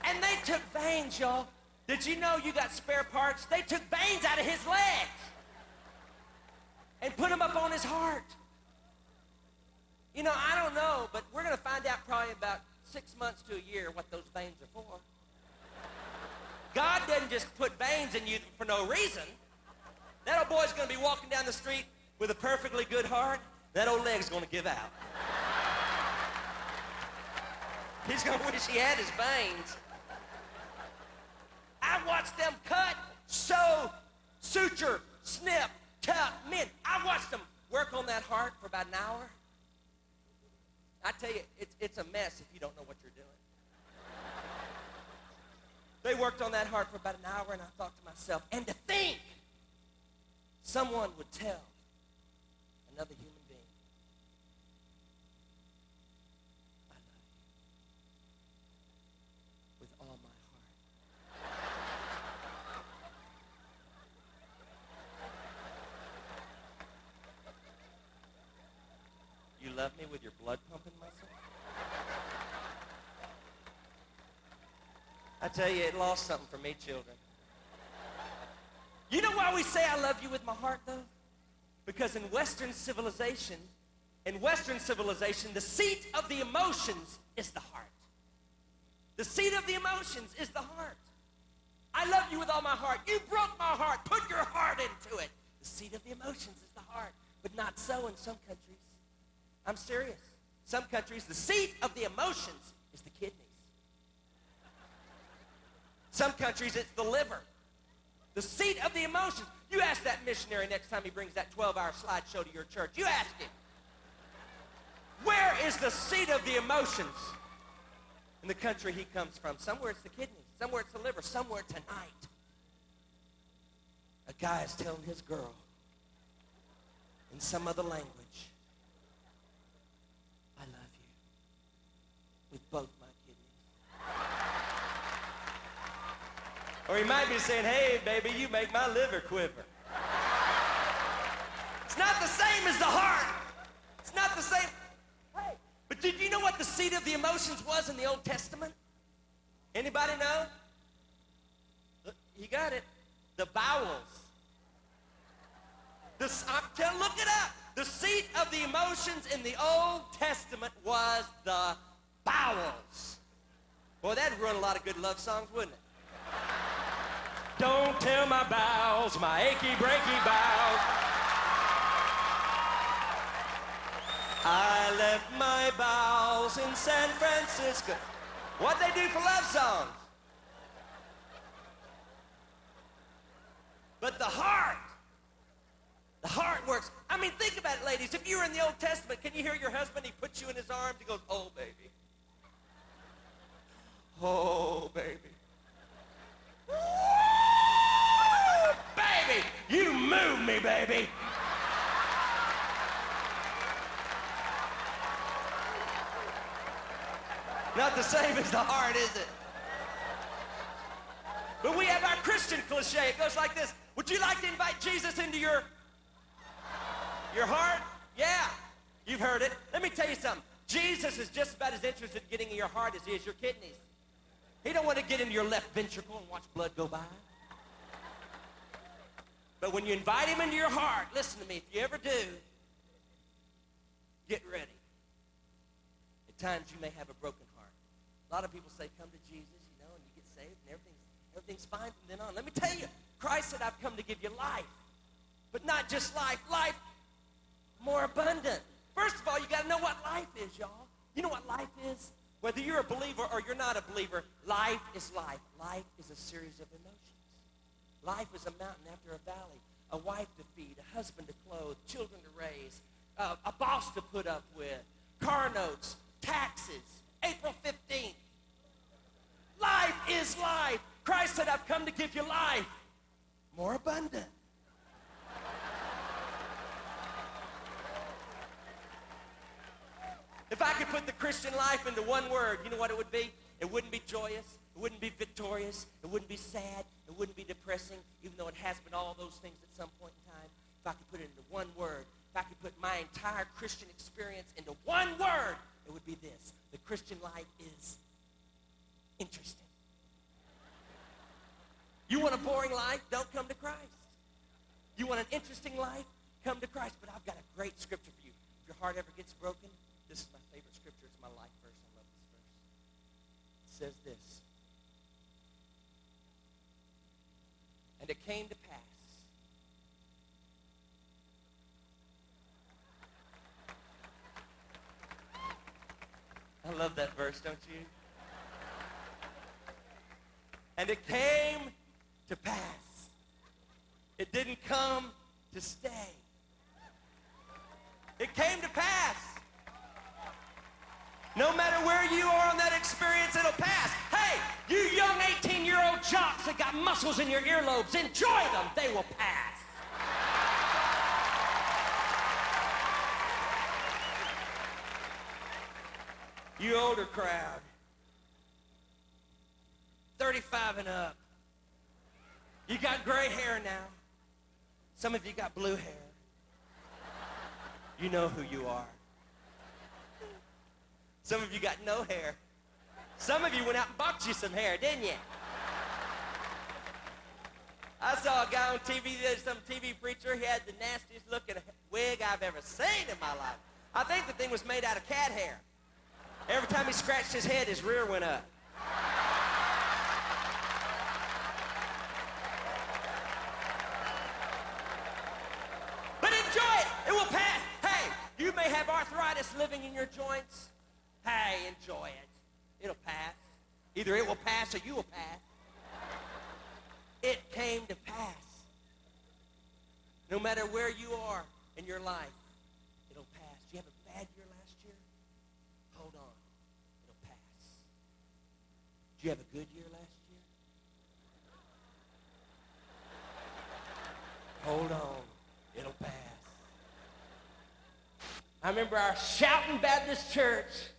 And they took veins, y'all. Did you know you got spare parts? They took veins out of his legs and put them up on his heart. You know, I don't know, but we're going to find out probably about 6 months to a year what those veins are for. God doesn't just put veins in you for no reason. That old boy's going to be walking down the street with a perfectly good heart. That old leg's going to give out. He's going to wish he had his veins. I watched them cut, sew, suture, snip, tuck, mend. I watched them work on that heart for about an hour. I tell you, it's a mess if you don't know what you're doing. They worked on that heart for about an hour, and I thought to myself, and to think, someone would tell another human being, I love you with all my heart. You love me with your blood pumping, my son? I tell you, it lost something for me, children. You know why we say I love you with my heart, though? Because in Western civilization, the seat of the emotions is the heart. The seat of the emotions is the heart. I love you with all my heart. You broke my heart. Put your heart into it. The seat of the emotions is the heart, but not so in some countries. I'm serious. Some countries, the seat of the emotions is the kidneys. Some countries, it's the liver. The seat of the emotions. You ask that missionary next time he brings that 12-hour slideshow to your church. You ask him, where is the seat of the emotions in the country he comes from? Somewhere it's the kidneys. Somewhere it's the liver. Somewhere tonight, a guy is telling his girl in some other language, I love you with both my kidneys. Or he might be saying, hey, baby, you make my liver quiver. It's not the same as the heart. It's not the same. Hey, but did you know what the seat of the emotions was in the Old Testament? Anybody know? You got it. The bowels. Look it up. The seat of the emotions in the Old Testament was the bowels. Boy, that'd ruin a lot of good love songs, wouldn't it? Don't tell my bowels, my achy, breaky bowels. I left my bowels in San Francisco. What'd they do for love songs? But the heart works. I mean, think about it, ladies. If you were in the Old Testament, can you hear your husband? He puts you in his arms. He goes, oh, baby. Oh, baby. Woo! Baby, you move me, baby. Not the same as the heart, is it? But we have our Christian cliche. It goes like this. Would you like to invite Jesus into your heart? Yeah, you've heard it. Let me tell you something. Jesus is just about as interested in getting in your heart as he is your kidneys. He don't want to get into your left ventricle and watch blood go by. But when you invite him into your heart, listen to me, if you ever do, get ready. At times you may have a broken heart. A lot of people say, come to Jesus, you know, and you get saved, and everything's fine from then on. Let me tell you, Christ said, I've come to give you life. But not just life more abundant. First of all, you got to know what life is, y'all. You know what life is? Whether you're a believer or you're not a believer, life is life. Life is a series of emotions. Life is a mountain after a valley, a wife to feed, a husband to clothe, children to raise, a boss to put up with, car notes, taxes, April 15th. Life is life. Christ said, I've come to give you life more abundant. If I could put the Christian life into one word, you know what it would be? It wouldn't be joyous. It wouldn't be victorious. It wouldn't be sad. It wouldn't be depressing, even though it has been all those things at some point in time. If I could put it into one word, if I could put my entire Christian experience into one word, it would be this. The Christian life is interesting. You want a boring life? Don't come to Christ. You want an interesting life? Come to Christ. But I've got a great scripture for you. If your heart ever gets broken, this is my favorite scripture. It's my life verse. I love this verse. It says this. And it came to pass. I love that verse, don't you? And it came to pass. It didn't come to stay. It came to pass. No matter where you are on that experience, it'll pass. Hey, you young 18-year-old jocks that got muscles in your earlobes, enjoy them. They will pass. You older crowd, 35 and up, you got gray hair now. Some of you got blue hair. You know who you are. Some of you got no hair. Some of you went out and bought you some hair, didn't you? I saw a guy on TV, some TV preacher, he had the nastiest looking wig I've ever seen in my life. I think the thing was made out of cat hair. Every time he scratched his head, his rear went up. But enjoy it. It will pass. Hey, you may have arthritis living in your joints. Hey, enjoy it. It'll pass. Either it will pass or you will pass. It came to pass. No matter where you are in your life, it'll pass. Do you have a bad year last year? Hold on. It'll pass. Did you have a good year last year? Hold on. It'll pass. I remember our shouting Baptist church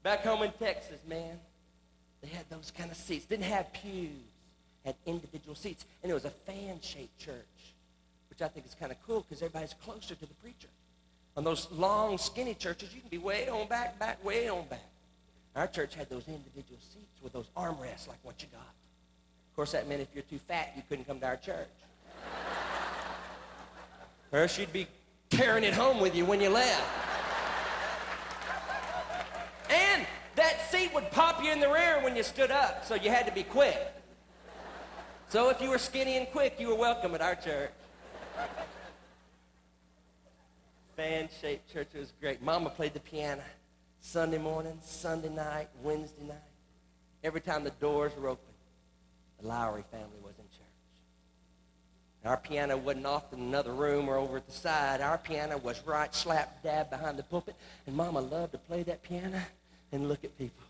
back home in Texas, man. They had those kind of seats. Didn't have pews. Had individual seats. And it was a fan-shaped church, which I think is kind of cool because everybody's closer to the preacher. On those long, skinny churches, you can be way on back, way on back. Our church had those individual seats with those armrests like what you got. Of course, that meant if you're too fat, you couldn't come to our church. Or else you'd be carrying it home with you when you left. And that seat would pop you in the rear when you stood up, so you had to be quick. So if you were skinny and quick, you were welcome at our church. Fan-shaped church, it was great. Mama played the piano Sunday morning, Sunday night, Wednesday night. Every time the doors were open, the Lowry family was in church. Our piano wasn't off in another room or over at the side. Our piano was right slap dab behind the pulpit, and Mama loved to play that piano and look at people.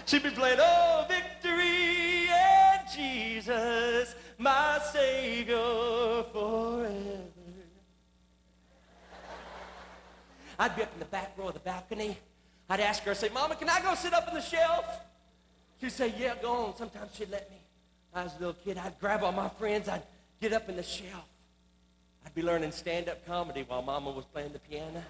She'd be playing, oh, victory in Jesus, my Savior forever. I'd be up in the back row of the balcony. I'd ask her, I'd say, Mama, can I go sit up on the shelf? She'd say, yeah, go on. Sometimes she'd let me. I was a little kid. I'd grab all my friends. I'd get up in the shelf. I'd be learning stand-up comedy while Mama was playing the piano.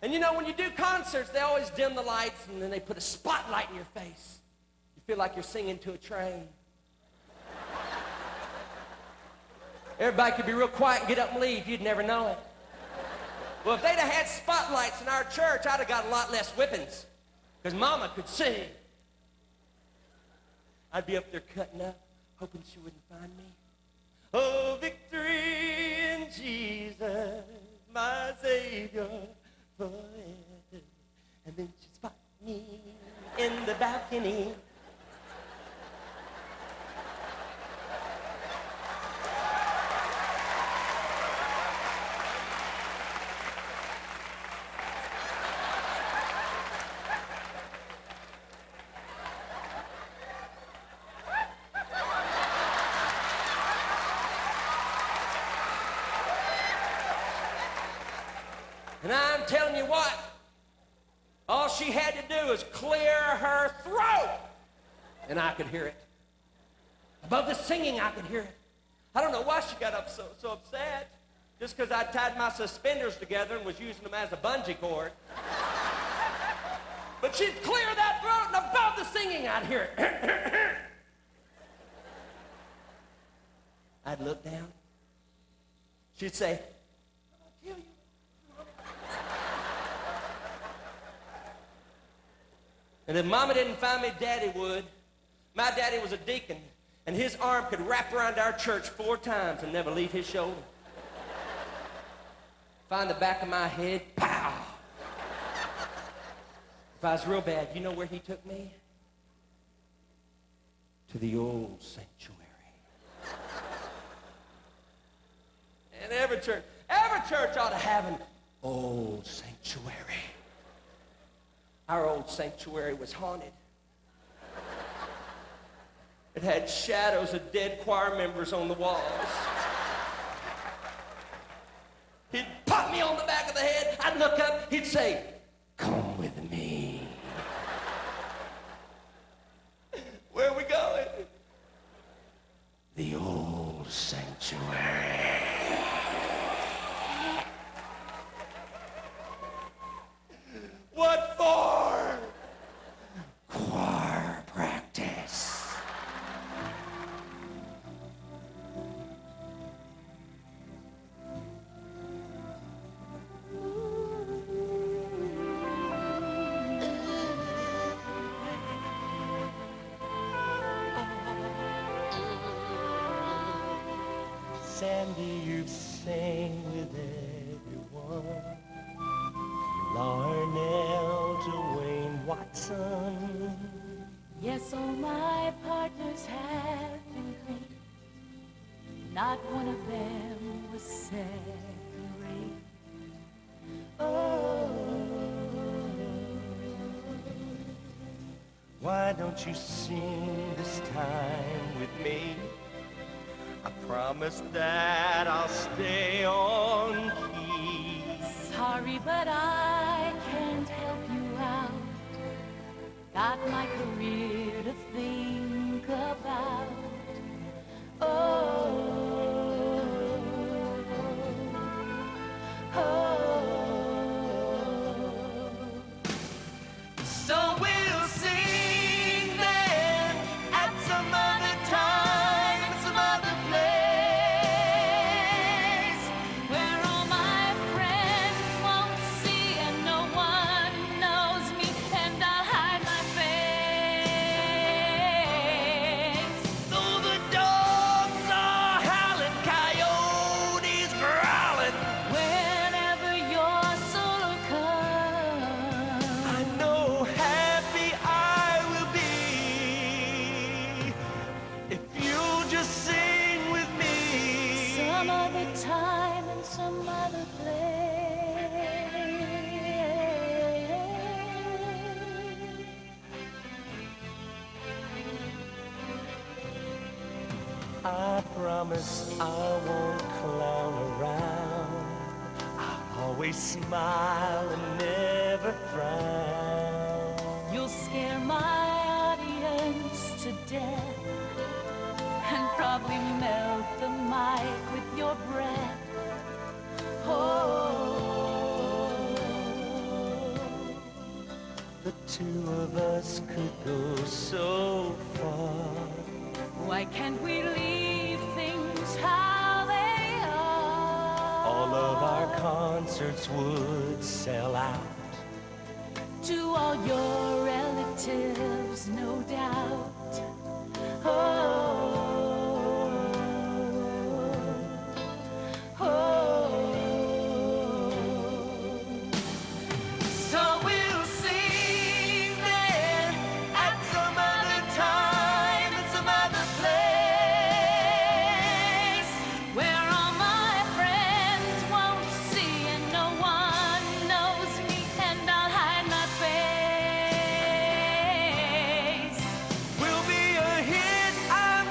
And you know, when you do concerts, they always dim the lights and then they put a spotlight in your face. You feel like you're singing to a train. Everybody could be real quiet and get up and leave. You'd never know it. Well, if they'd have had spotlights in our church, I'd have got a lot less whippings because Mama could sing. I'd be up there cutting up, hoping she wouldn't find me. Oh, victory in Jesus, my Savior. Forever. And then she'd spot me in the balcony. And I'm telling you what, all she had to do was clear her throat, and I could hear it. Above the singing, I could hear it. I don't know why she got up so upset, just because I tied my suspenders together and was using them as a bungee cord. But she'd clear that throat, and above the singing, I'd hear it. I'd look down. She'd say, I'll kill you. And if Mama didn't find me, Daddy would. My daddy was a deacon, and his arm could wrap around our church 4 times and never leave his shoulder. Find the back of my head, pow! If I was real bad, you know where he took me? To the old sanctuary. And every church ought to have an old sanctuary. Our old sanctuary was haunted. It had shadows of dead choir members on the walls. He'd pop me on the back of the head. I'd look up. He'd say, "Come with me." Where are we going? The old sanctuary. What for? Choir practice. Sandy, you sang with everyone. Larnell to Wayne Watson. Yes, all my partners have been great. Not one of them was second rate. Oh, why don't you sing this time with me? I promise that I'll stay on key. sorry, but I can't help you out. Got my career to think about. Oh, So we'll sing then at some other time, some other place, where all my friends won't see and no one knows me, and I'll hide my face. though the dogs are howling, coyotes growling. Whenever your solo comes, I know happy I will be if you'll just sing with me. some other time and some other place. I promise I won't clown around. I'll always smile and never frown. You'll scare my audience to death and probably melt the mic with your breath. Oh, The two of us could go so far. why can't we leave things how they are? All of our concerts would sell out. To all your relatives, no doubt. Oh, So we'll sing then at some other time and some other place, where all my friends won't see and no one knows me, and I'll hide my face. will be a hit, I'm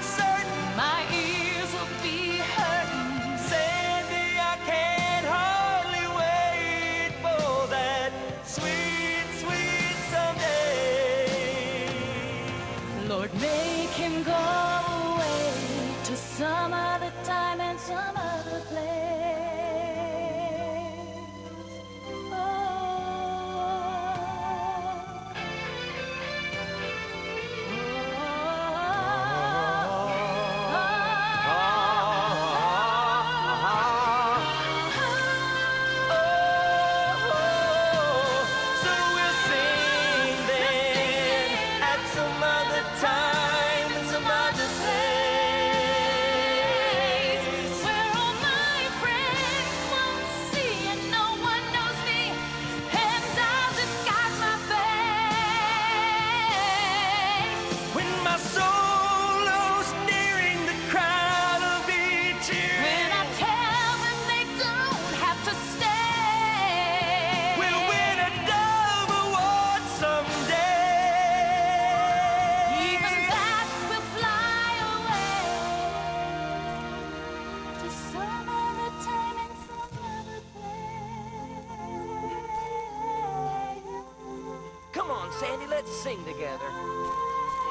Sandy, let's sing together.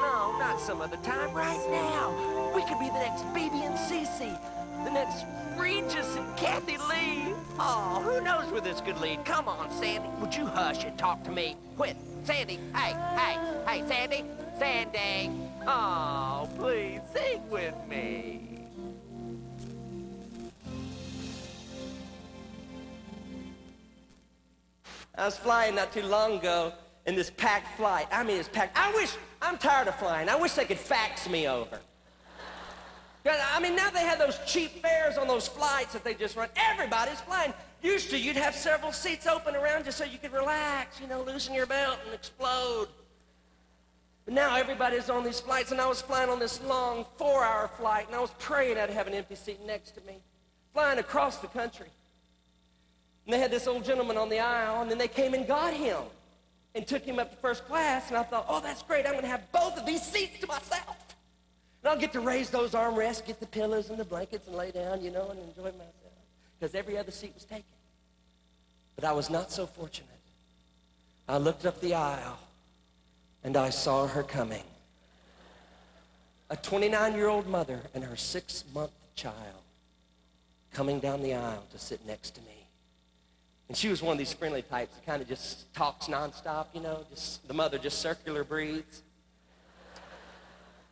No, not some other time, right now. We could be the next BB and Cece, the next Regis and Kathy Lee. Oh, who knows where this could lead? Come on, Sandy. Would you hush and talk to me? Quit. Sandy, hey, Sandy, Sandy. Oh, please, sing with me. I was flying not too long ago in this packed flight. I mean, it's packed. I'm tired of flying. I wish they could fax me over. I mean, now they have those cheap fares on those flights that they just run. Everybody's flying. Used to, you'd have several seats open around you so you could relax, you know, loosen your belt and explode. But now everybody's on these flights, and I was flying on this long 4-hour flight, and I was praying I'd have an empty seat next to me, flying across the country. And they had this old gentleman on the aisle, and then they came and got him and took him up to first class, and I thought, oh, that's great. I'm going to have both of these seats to myself. And I'll get to raise those armrests, get the pillows and the blankets and lay down, you know, and enjoy myself. Because every other seat was taken. But I was not so fortunate. I looked up the aisle, and I saw her coming. A 29-year-old mother and her 6-month child coming down the aisle to sit next to me. And she was one of these friendly types that kind of just talks nonstop, you know, just the mother just circular breathes.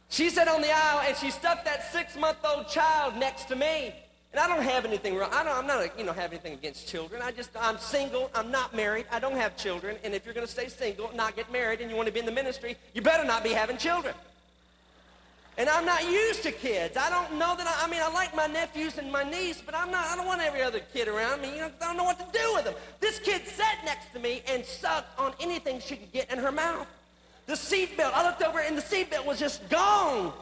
She sat on the aisle and she stuck that 6-month-old child next to me. And I don't have anything wrong. I'm not, have anything against children. I'm single. I'm not married. I don't have children. And if you're going to stay single, not get married, and you want to be in the ministry, you better not be having children. And I'm not used to kids. I don't know that I like my nephews and my niece, but I don't want every other kid around me. I don't know what to do with them. This kid sat next to me and sucked on anything she could get in her mouth. The seatbelt, I looked over and the seatbelt was just gone.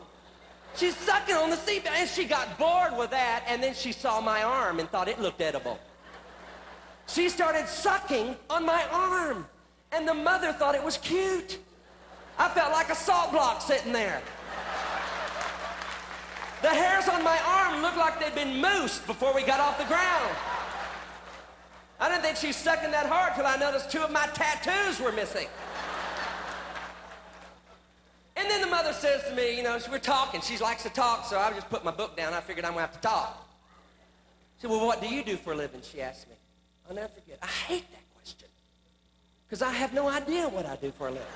She's sucking on the seatbelt, and she got bored with that, and then she saw my arm and thought it looked edible. She started sucking on my arm, and the mother thought it was cute. I felt like a salt block sitting there. The hairs on my arm looked like they'd been moosed before we got off the ground. I didn't think she was sucking that hard till I noticed 2 of my tattoos were missing. And then the mother says to me, we're talking. She likes to talk, so I just put my book down. I figured I'm going to have to talk. She said, well, what do you do for a living? She asked me. I'll never forget. I hate that question because I have no idea what I do for a living.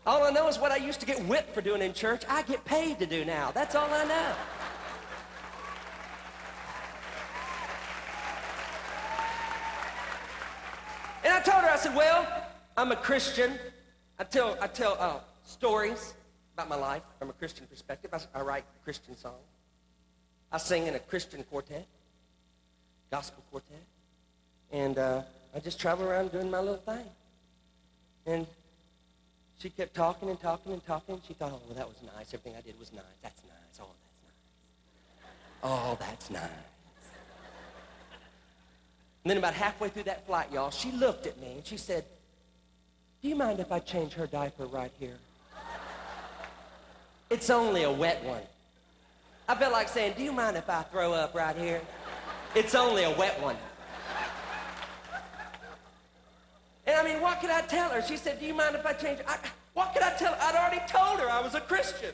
All I know is what I used to get whipped for doing in church, I get paid to do now. That's all I know. And I told her, I said, well, I'm a Christian. I tell stories about my life from a Christian perspective. I write Christian songs. I sing in a Christian quartet, gospel quartet. And I just travel around doing my little thing. And she kept talking and talking and talking. She thought, oh, well, that was nice. Everything I did was nice. That's nice. Oh, that's nice. Oh, that's nice. And then about halfway through that flight, y'all, she looked at me and she said, do you mind if I change her diaper right here? It's only a wet one. I felt like saying, do you mind if I throw up right here? It's only a wet one. And what could I tell her? She said, do you mind if I change her? What could I tell her? I'd already told her I was a Christian.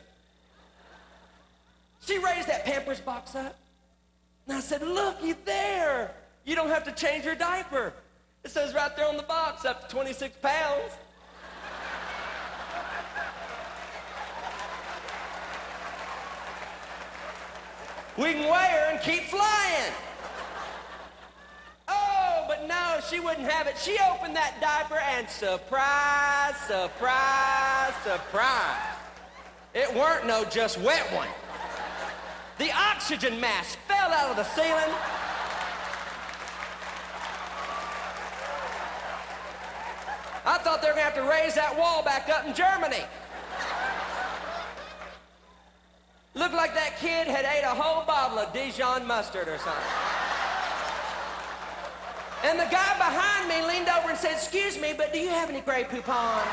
She raised that Pampers box up. And I said, looky there. You don't have to change your diaper. It says right there on the box, up to 26 pounds. We can weigh her and keep flying. Oh, but no, she wouldn't have it. She opened that diaper and surprise, surprise, surprise. It weren't no just wet one. The oxygen mask fell out of the ceiling. I thought they were going to have to raise that wall back up in Germany. Looked like that kid had ate a whole bottle of Dijon mustard or something. And the guy behind me leaned over and said, excuse me, but do you have any Grey Poupon?